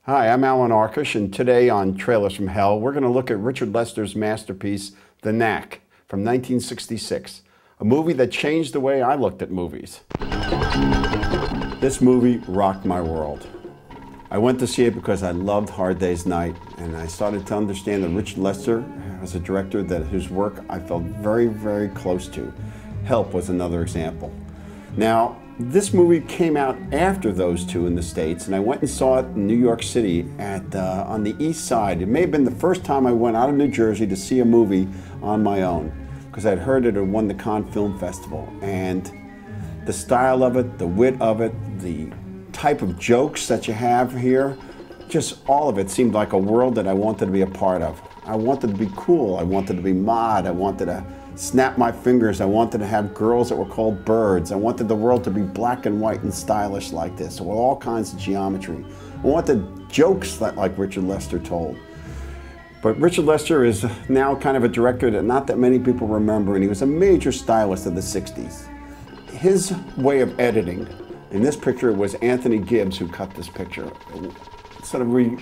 Hi, I'm Allan Arkush, and today on Trailers from Hell, we're going to look at Richard Lester's masterpiece, The Knack, from 1966, a movie that changed the way I looked at movies. This movie rocked my world. I went to see it because I loved Hard Day's Night, and I started to understand that Richard Lester was a director whose work I felt very, very close to. Help was another example. Now, this movie came out after those two in the States, and I went and saw it in New York City on the East Side. It may have been the first time I went out of New Jersey to see a movie on my own, because I'd heard it had won the Cannes Film Festival. And the style of it, the wit of it, the type of jokes that you have here, just all of it seemed like a world that I wanted to be a part of. I wanted to be cool, I wanted to be mod, I wanted to snap my fingers, I wanted to have girls that were called birds, I wanted the world to be black and white and stylish like this, with all kinds of geometry. I wanted jokes that like Richard Lester told. But Richard Lester is now kind of a director that not that many people remember, and he was a major stylist of the 60s. His way of editing, in this picture it was Anthony Gibbs who cut this picture.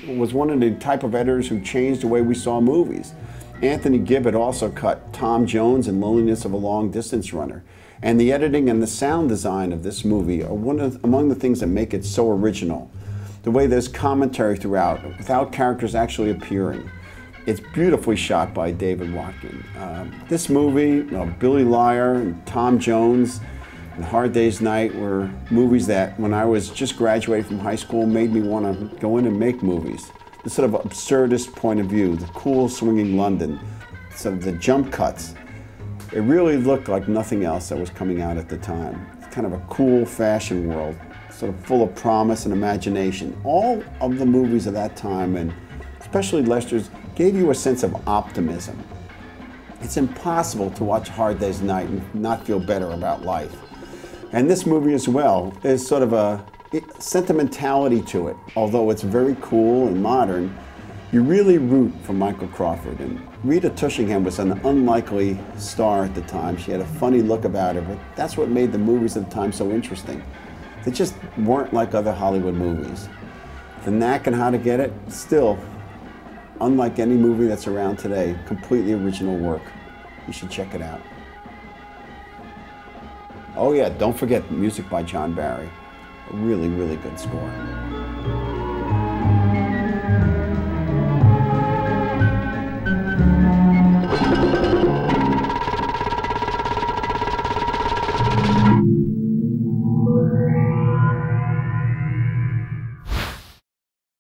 Was one of the type of editors who changed the way we saw movies. Anthony Gibb had also cut Tom Jones and Loneliness of a Long Distance Runner. And the editing and the sound design of this movie are among the things that make it so original. The way there's commentary throughout, without characters actually appearing. It's beautifully shot by David Watkin. This movie, Billy Liar and Tom Jones and Hard Day's Night were movies that, when I was just graduating from high school, made me want to go in and make movies. The sort of absurdist point of view, the cool swinging London, sort of the jump cuts. It really looked like nothing else that was coming out at the time. It's kind of a cool fashion world, sort of full of promise and imagination. All of the movies of that time, and especially Lester's, gave you a sense of optimism. It's impossible to watch Hard Day's Night and not feel better about life. And this movie as well is sort of a sentimentality to it. Although it's very cool and modern, you really root for Michael Crawford. And Rita Tushingham was an unlikely star at the time. She had a funny look about her, but that's what made the movies at the time so interesting. They just weren't like other Hollywood movies. The Knack and How to Get It, still, unlike any movie that's around today, completely original work. You should check it out. Oh yeah, don't forget music by John Barry. A really, really good score.